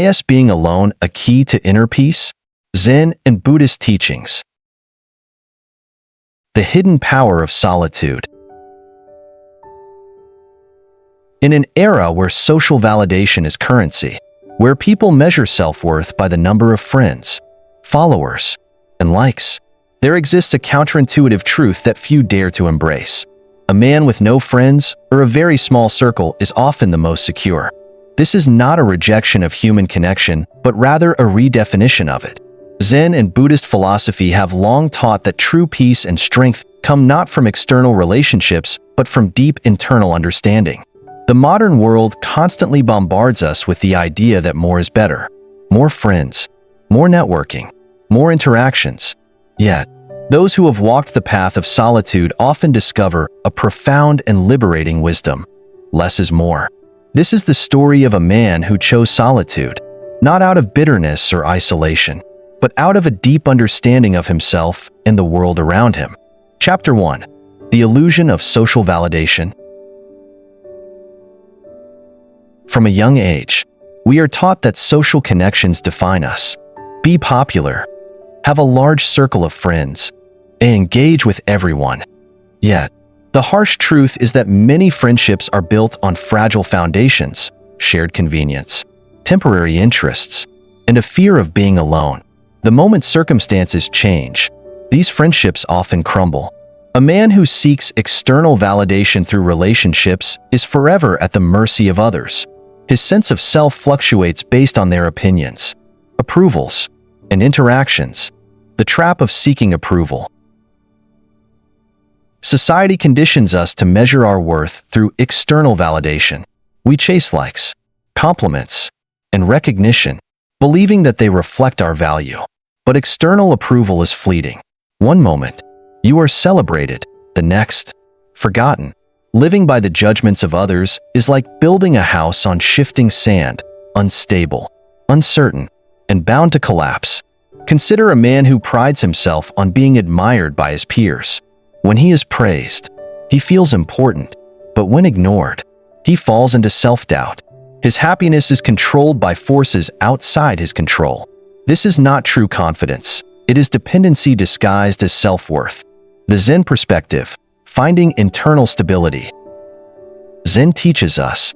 Is being alone a key to inner peace? Zen and Buddhist teachings. The hidden power of solitude. In an era where social validation is currency, where people measure self-worth by the number of friends, followers, and likes, there exists a counterintuitive truth that few dare to embrace. A man with no friends or a very small circle is often the most secure. This is not a rejection of human connection, but rather a redefinition of it. Zen and Buddhist philosophy have long taught that true peace and strength come not from external relationships, but from deep internal understanding. The modern world constantly bombards us with the idea that more is better. More friends, more networking, more interactions. Yet, those who have walked the path of solitude often discover a profound and liberating wisdom. Less is more. This is the story of a man who chose solitude, not out of bitterness or isolation, but out of a deep understanding of himself and the world around him. Chapter 1. The Illusion of Social Validation. From a young age, we are taught that social connections define us. Be popular, have a large circle of friends, and engage with everyone. Yet, the harsh truth is that many friendships are built on fragile foundations, shared convenience, temporary interests, and a fear of being alone. The moment circumstances change, these friendships often crumble. A man who seeks external validation through relationships is forever at the mercy of others. His sense of self fluctuates based on their opinions, approvals, and interactions. The trap of seeking approval. Society conditions us to measure our worth through external validation. We chase likes, compliments, and recognition, believing that they reflect our value. But external approval is fleeting. One moment, you are celebrated, the next, forgotten. Living by the judgments of others is like building a house on shifting sand, unstable, uncertain, and bound to collapse. Consider a man who prides himself on being admired by his peers. When he is praised, he feels important, but when ignored, he falls into self-doubt. His happiness is controlled by forces outside his control. This is not true confidence. It is dependency disguised as self-worth. The Zen perspective. Finding internal stability. Zen teaches us,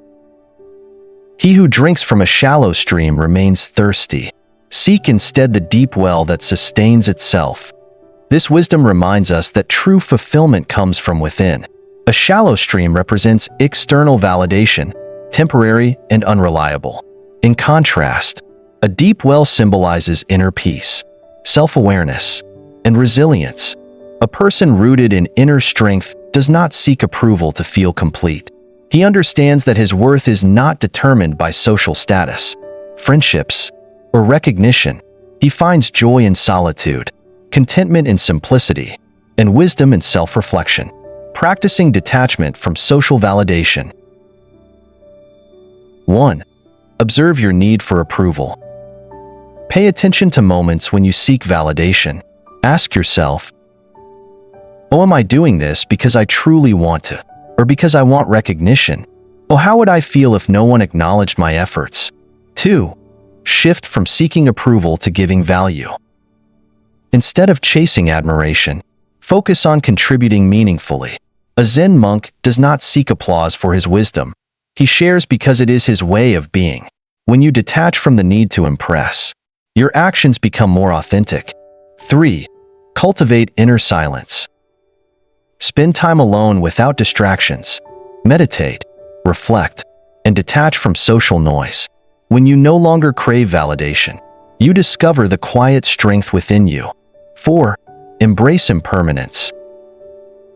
he who drinks from a shallow stream remains thirsty. Seek instead the deep well that sustains itself. This wisdom reminds us that true fulfillment comes from within. A shallow stream represents external validation, temporary and unreliable. In contrast, a deep well symbolizes inner peace, self-awareness, and resilience. A person rooted in inner strength does not seek approval to feel complete. He understands that his worth is not determined by social status, friendships, or recognition. He finds joy in solitude, contentment in simplicity, and wisdom in self-reflection, practicing detachment from social validation. 1. Observe your need for approval. Pay attention to moments when you seek validation. Ask yourself, oh, am I doing this because I truly want to, or because I want recognition? Oh, how would I feel if no one acknowledged my efforts? 2. Shift from seeking approval to giving value. Instead of chasing admiration, focus on contributing meaningfully. A Zen monk does not seek applause for his wisdom. He shares because it is his way of being. When you detach from the need to impress, your actions become more authentic. 3. Cultivate inner silence. Spend time alone without distractions. Meditate, reflect, and detach from social noise. When you no longer crave validation, you discover the quiet strength within you. 4. Embrace impermanence.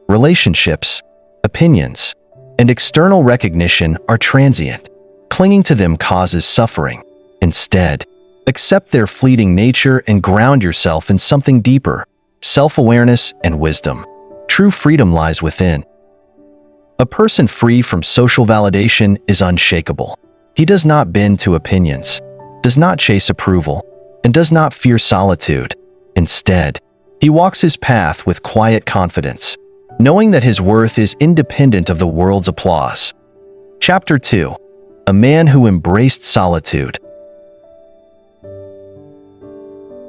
Relationships, opinions, and external recognition are transient. Clinging to them causes suffering. Instead, accept their fleeting nature and ground yourself in something deeper, self-awareness and wisdom. True freedom lies within. A person free from social validation is unshakable. He does not bend to opinions, does not chase approval, and does not fear solitude. Instead, he walks his path with quiet confidence, knowing that his worth is independent of the world's applause. Chapter 2. A man who embraced solitude.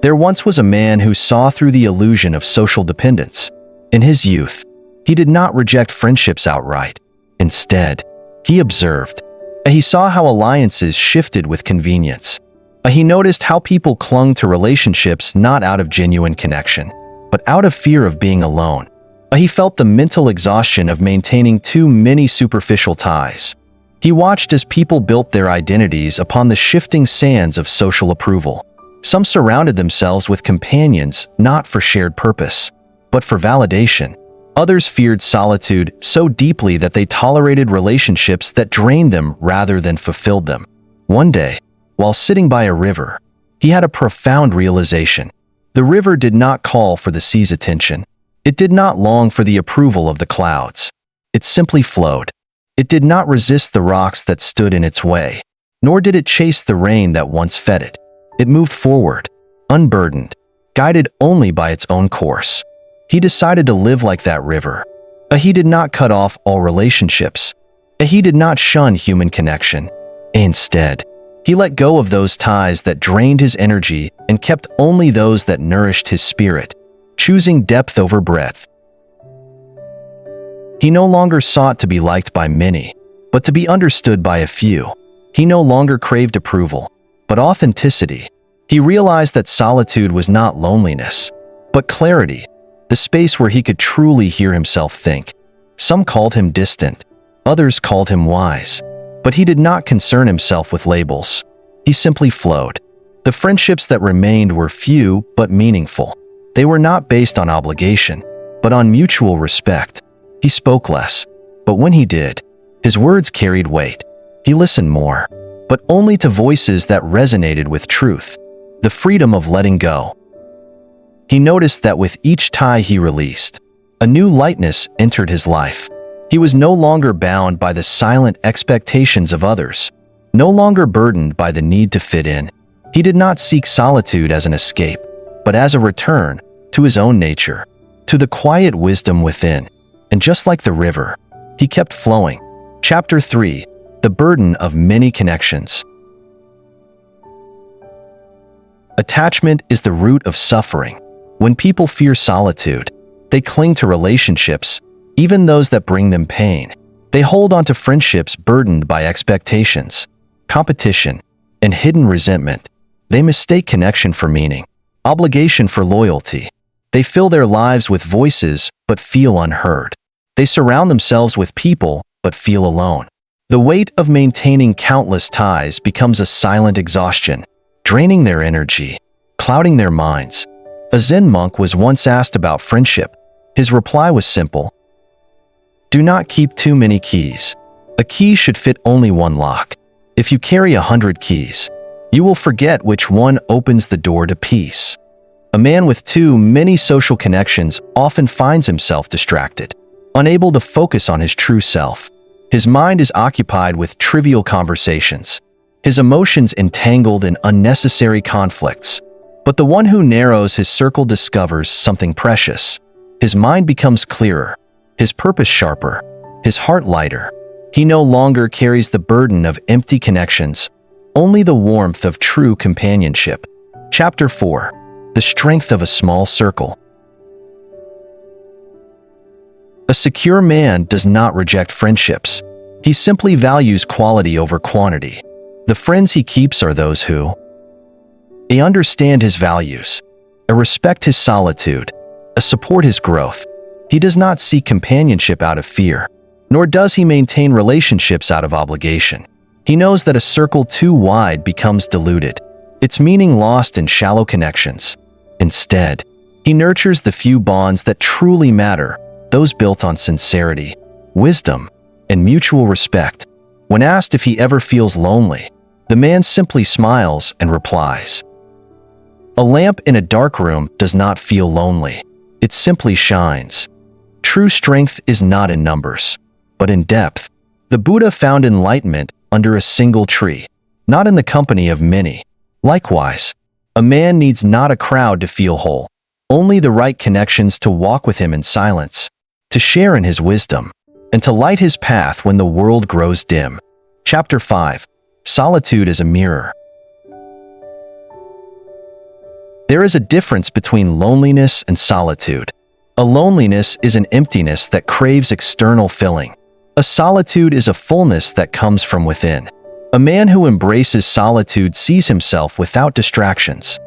There once was a man who saw through the illusion of social dependence. In his youth, he did not reject friendships outright. Instead, he observed. He saw how alliances shifted with convenience. He noticed how people clung to relationships not out of genuine connection, but out of fear of being alone. He felt the mental exhaustion of maintaining too many superficial ties. He watched as people built their identities upon the shifting sands of social approval. Some surrounded themselves with companions not for shared purpose, but for validation. Others feared solitude so deeply that they tolerated relationships that drained them rather than fulfilled them. One day, while sitting by a river, he had a profound realization. The river did not call for the sea's attention. It did not long for the approval of the clouds. It simply flowed. It did not resist the rocks that stood in its way, nor did it chase the rain that once fed it. It moved forward, unburdened, guided only by its own course. He decided to live like that river. He did not cut off all relationships. He did not shun human connection. Instead, he let go of those ties that drained his energy and kept only those that nourished his spirit, choosing depth over breadth. He no longer sought to be liked by many, but to be understood by a few. He no longer craved approval, but authenticity. He realized that solitude was not loneliness, but clarity, the space where he could truly hear himself think. Some called him distant, others called him wise, but he did not concern himself with labels. He simply flowed. The friendships that remained were few but meaningful. They were not based on obligation, but on mutual respect. He spoke less, but when he did, his words carried weight. He listened more, but only to voices that resonated with truth, the freedom of letting go. He noticed that with each tie he released, a new lightness entered his life. He was no longer bound by the silent expectations of others, no longer burdened by the need to fit in. He did not seek solitude as an escape, but as a return to his own nature, to the quiet wisdom within. And just like the river, he kept flowing. Chapter 3: The Burden of Many Connections. Attachment is the root of suffering. When people fear solitude, they cling to relationships, even those that bring them pain. They hold on to friendships burdened by expectations, competition, and hidden resentment. They mistake connection for meaning, obligation for loyalty. They fill their lives with voices but feel unheard. They surround themselves with people but feel alone. The weight of maintaining countless ties becomes a silent exhaustion, draining their energy, clouding their minds. A Zen monk was once asked about friendship. His reply was simple: do not keep too many keys. A key should fit only one lock. If you carry 100 keys, you will forget which one opens the door to peace. A man with too many social connections often finds himself distracted, unable to focus on his true self. His mind is occupied with trivial conversations, his emotions entangled in unnecessary conflicts. But the one who narrows his circle discovers something precious. His mind becomes clearer, his purpose sharper, his heart lighter. He no longer carries the burden of empty connections, only the warmth of true companionship. Chapter 4: The Strength of a Small Circle. A secure man does not reject friendships. He simply values quality over quantity. The friends he keeps are those who understand his values, respect his solitude, support his growth. He does not seek companionship out of fear, nor does he maintain relationships out of obligation. He knows that a circle too wide becomes diluted, its meaning lost in shallow connections. Instead, he nurtures the few bonds that truly matter, those built on sincerity, wisdom, and mutual respect. When asked if he ever feels lonely, the man simply smiles and replies, "A lamp in a dark room does not feel lonely. It simply shines." True strength is not in numbers, but in depth. The Buddha found enlightenment under a single tree, not in the company of many. Likewise, a man needs not a crowd to feel whole, only the right connections to walk with him in silence, to share in his wisdom, and to light his path when the world grows dim. Chapter 5: Solitude as a Mirror. There is a difference between loneliness and solitude. A loneliness is an emptiness that craves external filling. A solitude is a fullness that comes from within. A man who embraces solitude sees himself without distractions.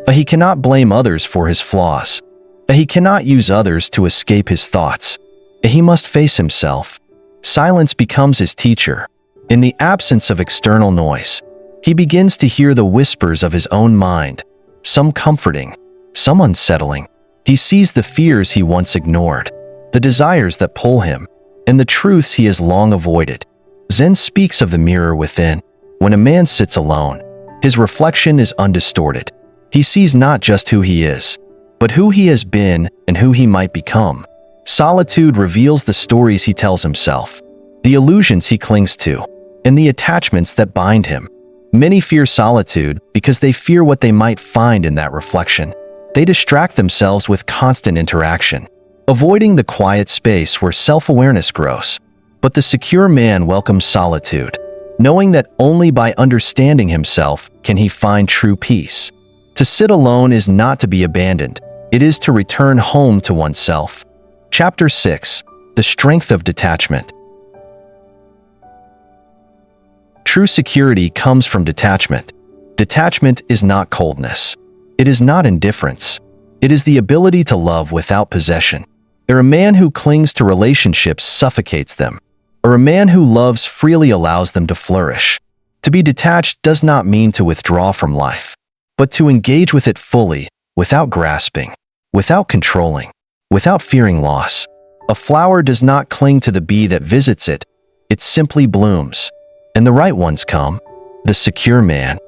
He cannot blame others for his flaws. He cannot use others to escape his thoughts. He must face himself. Silence becomes his teacher. In the absence of external noise, he begins to hear the whispers of his own mind, some comforting, some unsettling. He sees the fears he once ignored, the desires that pull him, and the truths he has long avoided. Zen speaks of the mirror within. When a man sits alone, his reflection is undistorted. He sees not just who he is, but who he has been and who he might become. Solitude reveals the stories he tells himself, the illusions he clings to, and the attachments that bind him. Many fear solitude because they fear what they might find in that reflection. They distract themselves with constant interaction, avoiding the quiet space where self-awareness grows. But the secure man welcomes solitude, knowing that only by understanding himself can he find true peace. To sit alone is not to be abandoned. It is to return home to oneself. Chapter 6. The Strength of Detachment. True security comes from detachment. Detachment is not coldness. It is not indifference. It is the ability to love without possession. A man who clings to relationships suffocates them, or a man who loves freely allows them to flourish. To be detached does not mean to withdraw from life, but to engage with it fully, without grasping, without controlling, without fearing loss. A flower does not cling to the bee that visits it. It simply blooms, and the right ones come. The secure man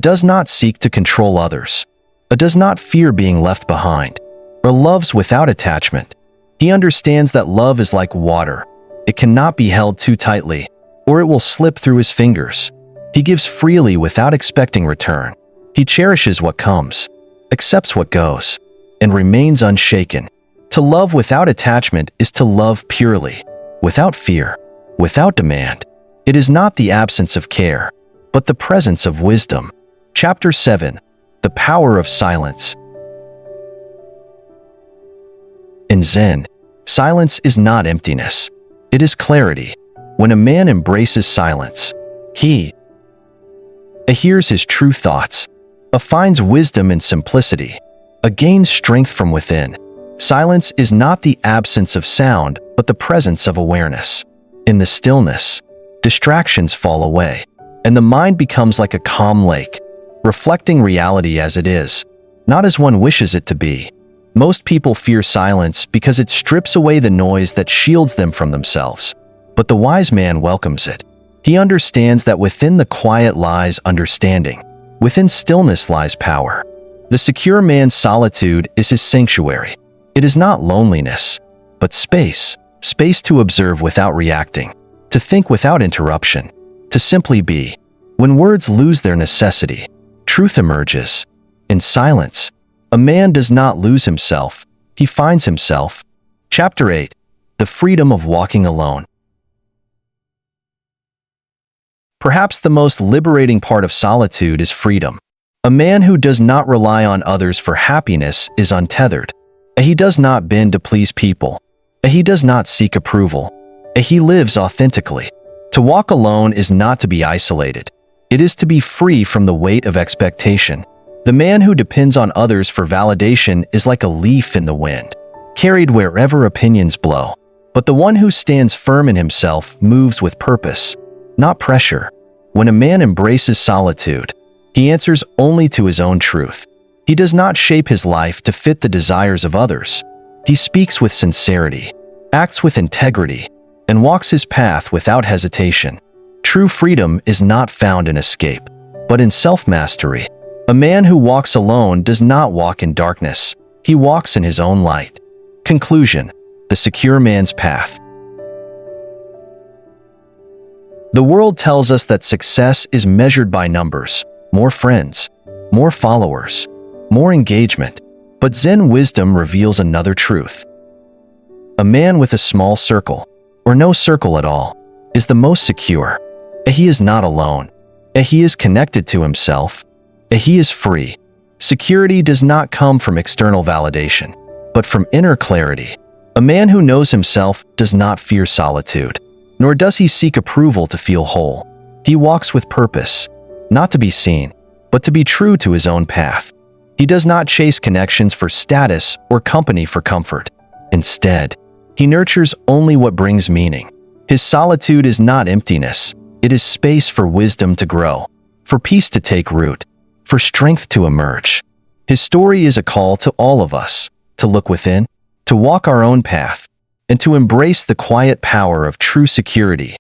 does not seek to control others. Does not fear being left behind, or loves without attachment. He understands that love is like water. It cannot be held too tightly, or it will slip through his fingers. He gives freely without expecting return. He cherishes what comes, accepts what goes, and remains unshaken. To love without attachment is to love purely, without fear, without demand. It is not the absence of care, but the presence of wisdom. Chapter 7. The Power of Silence. In Zen, silence is not emptiness. It is clarity. When a man embraces silence, he hears his true thoughts, finds wisdom in simplicity, gains strength from within. Silence is not the absence of sound, but the presence of awareness. In the stillness, distractions fall away, and the mind becomes like a calm lake, reflecting reality as it is, not as one wishes it to be. Most people fear silence because it strips away the noise that shields them from themselves. But the wise man welcomes it. He understands that within the quiet lies understanding. Within stillness lies power. The secure man's solitude is his sanctuary. It is not loneliness, but space. Space to observe without reacting, to think without interruption, to simply be. When words lose their necessity, truth emerges. In silence, a man does not lose himself, he finds himself. Chapter 8. The Freedom of Walking Alone. Perhaps the most liberating part of solitude is freedom. A man who does not rely on others for happiness is untethered. He does not bend to please people. He does not seek approval. He lives authentically. To walk alone is not to be isolated. It is to be free from the weight of expectation. The man who depends on others for validation is like a leaf in the wind, carried wherever opinions blow. But the one who stands firm in himself moves with purpose, not pressure. When a man embraces solitude, he answers only to his own truth. He does not shape his life to fit the desires of others. He speaks with sincerity, acts with integrity, and walks his path without hesitation. True freedom is not found in escape, but in self-mastery. A man who walks alone does not walk in darkness. He walks in his own light. Conclusion: the secure man's path. The world tells us that success is measured by numbers, more friends, more followers, more engagement. But Zen wisdom reveals another truth. A man with a small circle, or no circle at all, is the most secure. He is not alone. He is connected to himself. He is free. Security does not come from external validation, but from inner clarity. A man who knows himself does not fear solitude, nor does he seek approval to feel whole. He walks with purpose, not to be seen, but to be true to his own path. He does not chase connections for status or company for comfort. Instead, he nurtures only what brings meaning. His solitude is not emptiness. It is space for wisdom to grow, for peace to take root, for strength to emerge. His story is a call to all of us to look within, to walk our own path, and to embrace the quiet power of true security